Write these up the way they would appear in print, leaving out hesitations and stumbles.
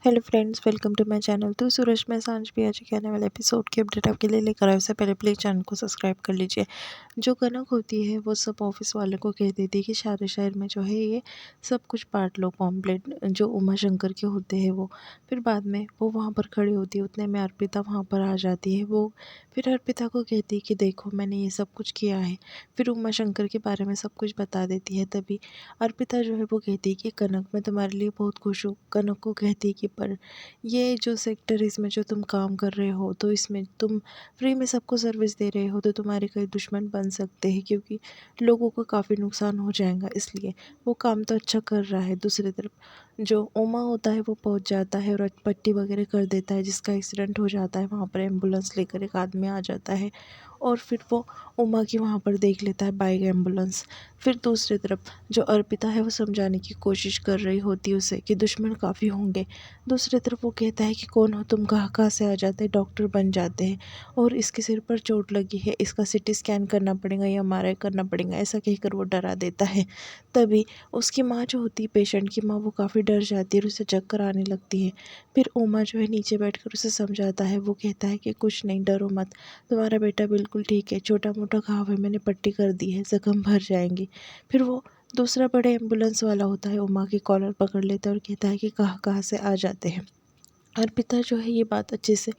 Hello friends, welcome to my channel. तो सूरज में सांझ भी आज के आने वाले एपिसोड की अपडेट आपके लिए लेकर आए। उससे पहले प्लीज़ चैनल को सब्सक्राइब कर लीजिए। जो कनक होती है वो सब ऑफिस वालों को कह देती है कि सारे शहर में जो है ये सब कुछ बांट लो, पॉम्पलेट जो उमा शंकर के होते हैं वो। फिर बाद में वो वहाँ पर खड़ी होती है, उतने में अर्पिता वहाँ पर आ जाती है। वो फिर अर्पिता को कहती है कि देखो मैंने ये सब कुछ किया है। फिर उमा शंकर के बारे में सब कुछ बता देती है। तभी अर्पिता जो है वो कहती है कि कनक मैं तुम्हारे लिए बहुत खुश हूँ। कनक को कहती है कि पर ये जो सेक्टर इसमें जो तुम काम कर रहे हो तो इसमें तुम फ्री में सबको सर्विस दे रहे हो तो तुम्हारे कई दुश्मन बन सकते हैं, क्योंकि लोगों को काफ़ी नुकसान हो जाएगा। इसलिए वो काम तो अच्छा कर रहा है। दूसरी तरफ जो उमा होता है वो पहुंच जाता है और पट्टी वगैरह कर देता है। जिसका एक्सीडेंट हो जाता है वहाँ पर एम्बुलेंस लेकर एक आदमी आ जाता है और फिर वो उमा की वहाँ पर देख लेता है बाइक एम्बुलेंस। फिर दूसरी तरफ जो अर्पिता है वो समझाने की कोशिश कर रही होती है उसे कि दुश्मन काफ़ी होंगे। दूसरी तरफ वो कहता है कि कौन हो तुम, कहाँ कहाँ से आ जाते हैं, डॉक्टर बन जाते हैं और इसके सिर पर चोट लगी है, इसका सीटी स्कैन करना पड़ेगा या एमआरआई करना पड़ेगा, ऐसा कहकर वो डरा देता है। तभी उसकी माँ जो होती है, पेशेंट की माँ, वो काफ़ी डर जाती है और उसे चक्कर आने लगती है। फिर उमा जो है नीचे बैठकर उसे समझाता है। वो कहता है कि कुछ नहीं, डरो मत, तुम्हारा बेटा बिल्कुल ठीक है, छोटा मोटा घाव है, मैंने पट्टी कर दी है, जख्म भर जाएंगे। फिर वो दूसरा बड़े एम्बुलेंस वाला होता है उमा की कॉलर पकड़ लेता है और कहता है कि कहाँ कहाँ से आ जाते हैं। अर्पिता जो है ये बात अच्छे से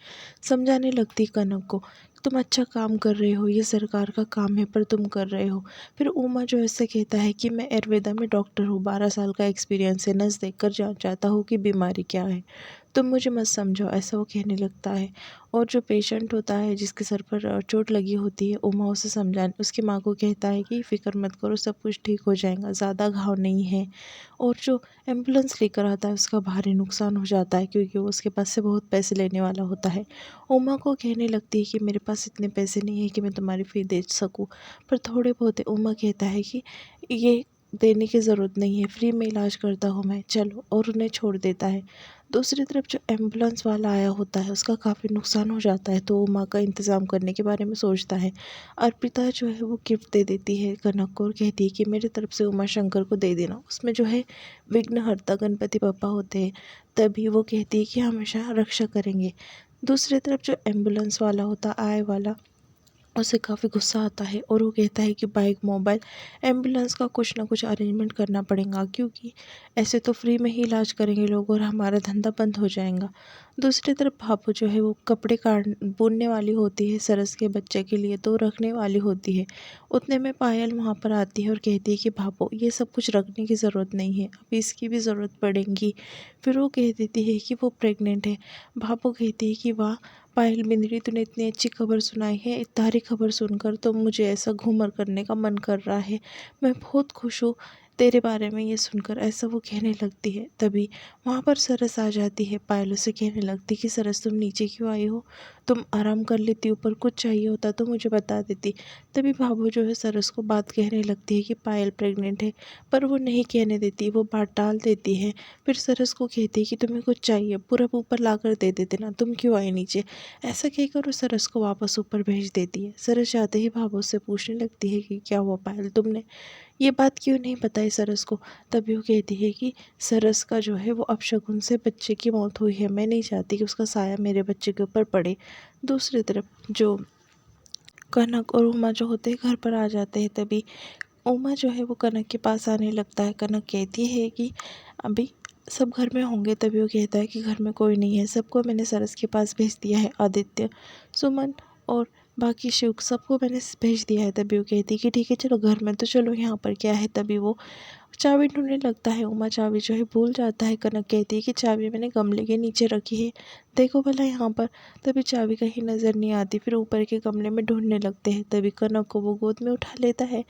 समझाने लगती कनक को, तुम अच्छा काम कर रहे हो, ये सरकार का काम है पर तुम कर रहे हो। फिर उमा जो ऐसे कहता है कि मैं आयुर्वेदा में डॉक्टर हूँ, 12 साल का एक्सपीरियंस है, नस देख कर जान चाहता हूँ कि बीमारी क्या है, तुम मुझे मत समझो, ऐसा वो कहने लगता है। और जो पेशेंट होता है जिसके सर पर चोट लगी होती है, उमा उसे समझाने उसकी माँ को कहता है कि फ़िक्र मत करो, सब कुछ ठीक हो जाएगा, ज़्यादा घाव नहीं है। और जो एम्बुलेंस लेकर आता है उसका भारी नुकसान हो जाता है, क्योंकि वो उसके पास से बहुत पैसे लेने वाला होता है। उमा को कहने लगती है कि मेरे पास इतने पैसे नहीं है कि मैं तुम्हारी फ़ी दे सकूं, पर थोड़े बहुत है। उमा कहता है कि ये देने की ज़रूरत नहीं है, फ्री में इलाज करता हूँ मैं, चलो, और उन्हें छोड़ देता है। दूसरी तरफ जो एम्बुलेंस वाला आया होता है उसका काफ़ी नुकसान हो जाता है, तो उमा का इंतज़ाम करने के बारे में सोचता है। अर्पिता जो है वो गिफ्ट दे देती है कनक को और कहती है कि मेरी तरफ से उमा शंकर को दे देना, उसमें जो है विघ्नहर्ता गणपति बप्पा होते हैं। तभी वो कहती है कि हमेशा रक्षा करेंगे। दूसरी तरफ जो एम्बुलेंस वाला होता आय वाला, उसे काफ़ी गुस्सा आता है और वो कहता है कि बाइक, मोबाइल, एम्बुलेंस का कुछ ना कुछ अरेंजमेंट करना पड़ेगा, क्योंकि ऐसे तो फ्री में ही इलाज करेंगे लोग और हमारा धंधा बंद हो जाएगा। दूसरी तरफ भापू जो है वो कपड़े काट बुनने वाली होती है सरस के बच्चे के लिए, तो रखने वाली होती है। उतने में पायल वहाँ पर आती है और कहती है कि भापू ये सब कुछ रखने की ज़रूरत नहीं है, अभी इसकी भी ज़रूरत पड़ेगी। फिर वो कह देती है कि वो प्रेग्नेंट है। भापू कहती है कि वाह पायल बिंदरी, तूने इतनी अच्छी खबर सुनाई है, इतारी खबर सुनकर तो मुझे ऐसा घूमर करने का मन कर रहा है, मैं बहुत खुश हूँ तेरे बारे में ये सुनकर, ऐसा वो कहने लगती है। तभी वहाँ पर सरस आ जाती है। पायल उसे कहने लगती कि सरस तुम नीचे क्यों आई हो, तुम आराम कर लेती, ऊपर कुछ चाहिए होता तो मुझे बता देती। तभी भाभू जो है सरस को बात कहने लगती है कि पायल प्रेग्नेंट है, पर वो नहीं कहने देती, वो बात टाल देती है। फिर सरस को कहती है कि तुम्हें कुछ चाहिए, पूरा ऊपर ला कर दे देते ना, तुम क्यों आई नीचे। ऐसा कहकर वो सरस को वापस ऊपर भेज देती है। सरस जाते ही भाभू से पूछने लगती है कि क्या हुआ पायल, तुमने ये बात क्यों नहीं बताई सरस को। तभी वो कहती है कि सरस का जो है वो अपशगुन से बच्चे की मौत हुई है, मैं नहीं चाहती कि उसका साया मेरे बच्चे के ऊपर पड़े। दूसरी तरफ जो कनक और उमा जो होते हैं घर पर आ जाते हैं। तभी उमा जो है वो कनक के पास आने लगता है। कनक कहती है कि अभी सब घर में होंगे। तभी वो कहता है कि घर में कोई नहीं है, सबको मैंने सरस के पास भेज दिया है, आदित्य, सुमन और बाकी शिव सबको मैंने भेज दिया है। तभी वो कहती है कि ठीक है चलो घर में, तो चलो यहाँ पर क्या है। तभी वो चाबी ढूंढने लगता है। उमा चाबी जो है भूल जाता है। कनक कहती है कि चाबी मैंने गमले के नीचे रखी है, देखो भला यहाँ पर। तभी चाबी कहीं नज़र नहीं आती। फिर ऊपर के गमले में ढूंढने लगते हैं। तभी कनक को वो गोद में उठा लेता है।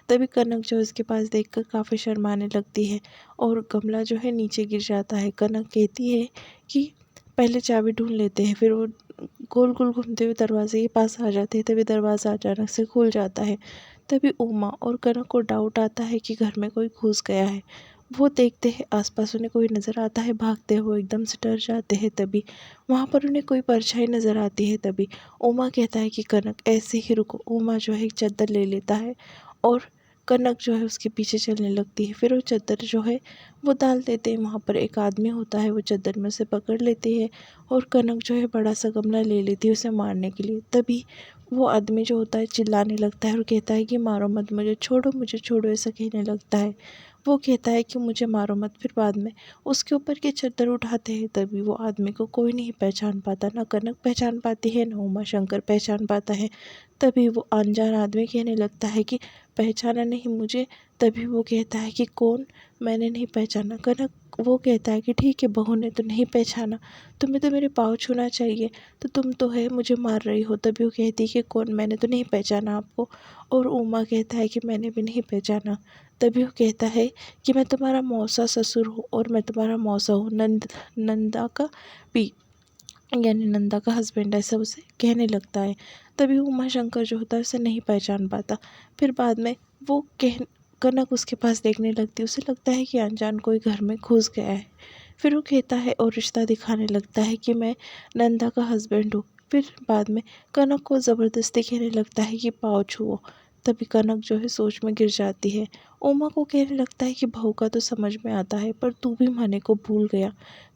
तभी कनक जो उसके पास देखकर काफ़ी शर्माने लगती है और गमला जो है नीचे गिर जाता है। कनक कहती है कि पहले चाबी ढूंढ लेते हैं। फिर वो गोल गोल घूमते हुए दरवाजे के पास आ जाते हैं। तभी दरवाज़ा अचानक से खुल जाता है। तभी उमा और कनक को डाउट आता है कि घर में कोई घुस गया है। वो देखते हैं आसपास, उन्हें कोई नज़र आता है भागते हुए, एकदम से डर जाते हैं। तभी वहाँ पर उन्हें कोई परछाई नज़र आती है। तभी उमा कहता है कि कनक ऐसे ही रुको। उमा जो है एक चादर ले लेता है और कनक जो है उसके पीछे चलने लगती है। फिर वो चादर जो है वो डाल देते हैं। वहाँ पर एक आदमी होता है, वो चादर में से पकड़ लेती है और कनक जो है बड़ा सा गमला ले लेती है उसे मारने के लिए। तभी वो आदमी जो होता है चिल्लाने लगता है और कहता है कि मारो मत, मुझे छोड़ो, ऐसा कहने लगता है। वो कहता है कि मुझे मारो मत। फिर बाद में उसके ऊपर की चादर उठाते हैं। तभी वो आदमी को कोई नहीं पहचान पाता, ना कनक पहचान पाती है, ना उमा शंकर पहचान पाता है। तभी वो अनजान आदमी कहने लगता है कि पहचाना नहीं मुझे। तभी वो कहता है कि कौन, मैंने नहीं पहचाना। कनक वो कहता है कि ठीक है, बहू ने तो नहीं पहचाना, तुम्हें तो मेरे पाँव छूना चाहिए, तो तुम तो है मुझे मार रही हो। तभी वो कहती है कि कौन, मैंने तो नहीं पहचाना आपको। और उमा कहता है कि मैंने भी नहीं पहचाना। तभी वो कहता है कि मैं तुम्हारा मौसा ससुर हूँ और मैं तुम्हारा मौसा हूँ, नंदा का पी, यानी नंदा का हस्बैंड, ऐसा उसे कहने लगता है। तभी उमा शंकर जो होता है उसे नहीं पहचान पाता। फिर बाद में वो कनक उसके पास देखने लगती है। उसे लगता है कि अनजान कोई घर में घुस गया है। फिर वो कहता है और रिश्ता दिखाने लगता है कि मैं नंदा का हस्बैंड हूँ। फिर बाद में कनक को ज़बरदस्ती कहने लगता है कि पाँव छुओ। तभी कनक जो है सोच में गिर जाती है। उमा को कहने लगता है कि बहू का तो समझ में आता है, पर तू भी माने को भूल गया।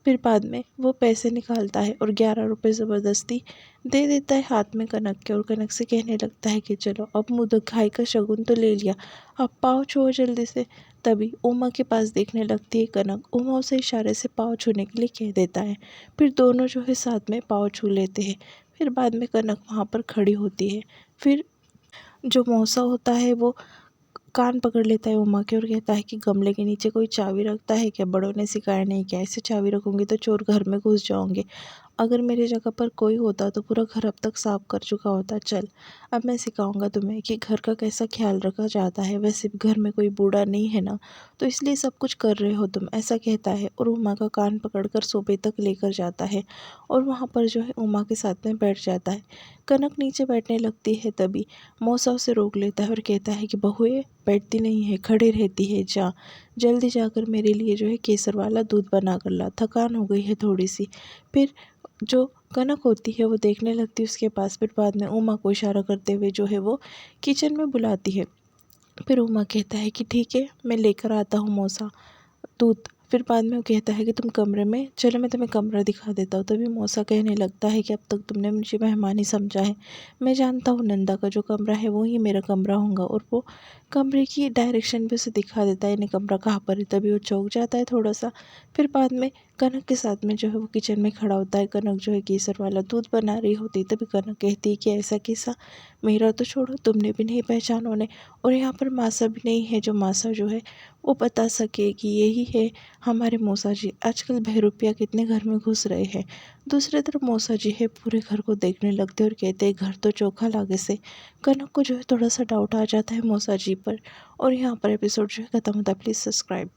फिर बाद में वो पैसे निकालता है और 11 रुपये ज़बरदस्ती दे देता है हाथ में कनक के, और कनक से कहने लगता है कि चलो अब मुँह दिखाई का शगुन तो ले लिया, अब पाँव छुओ जल्दी से। तभी उमा के पास देखने लगती है कनक। उमा उसे इशारे से पाँव छूने के लिए कह देता है। फिर दोनों जो है साथ में पाँव छू लेते हैं। फिर बाद में कनक वहाँ पर खड़ी होती है। फिर जो मौसा होता है वो कान पकड़ लेता है उमा के और कहता है कि गमले के नीचे कोई चाबी रखता है क्या? बड़ों ने सिखाया नहीं क्या? ऐसे चाबी रखूंगी तो चोर घर में घुस जाओगे। अगर मेरी जगह पर कोई होता तो पूरा घर अब तक साफ कर चुका होता। चल, अब मैं सिखाऊंगा तुम्हें कि घर का कैसा ख्याल रखा जाता है। वैसे भी घर में कोई बूढ़ा नहीं है ना, तो इसलिए सब कुछ कर रहे हो तुम, ऐसा कहता है। और उमा का कान पकड़कर सोफे तक लेकर जाता है और वहाँ पर जो है उमा के साथ में बैठ जाता है। कनक नीचे बैठने लगती है। तभी मौसा उसे रोक लेता है और कहता है कि बहुए बैठती नहीं है, खड़े रहती है, जा जल्दी जाकर मेरे लिए जो है केसर वाला दूध बना कर ला, थकान हो गई है थोड़ी सी। फिर जो कनक होती है वो देखने लगती है उसके पास। फिर बाद में उमा को इशारा करते हुए जो है वो किचन में बुलाती है। फिर उमा कहता है कि ठीक है, मैं लेकर आता हूँ मौसा दूध। फिर बाद में वो कहता है कि तुम कमरे में चलो, मैं तुम्हें कमरा दिखा देता हूँ। तभी मौसा कहने लगता है कि अब तक तुमने मुझे मेहमान ही समझा है, मैं जानता हूँ नंदा का जो कमरा है वो ही मेरा कमरा होगा। और वो कमरे की डायरेक्शन भी उसे दिखा देता है, यानी कमरा कहाँ पर है। तभी वो चौंक जाता है थोड़ा सा। फिर बाद में कनक के साथ में जो है वो किचन में खड़ा होता है। कनक जो है केसर वाला दूध बना रही होती है। तभी कनक कहती है कि ऐसा कैसा, मेरा तो छोड़ो, तुमने भी नहीं पहचाना उन्हें, और यहाँ पर मासा भी नहीं है जो मासा जो है वो बता सके कि यही है हमारे मौसा जी। आजकल बहरूपिया कितने घर में घुस रहे हैं। दूसरी तरफ मौसा जी है पूरे घर को देखने लगते और कहते हैं घर तो चोखा लागे से। कनक को जो है थोड़ा सा डाउट आ जाता है मौसा जी पर। और यहाँ पर एपिसोड जो है खत्म होता है। Please subscribe.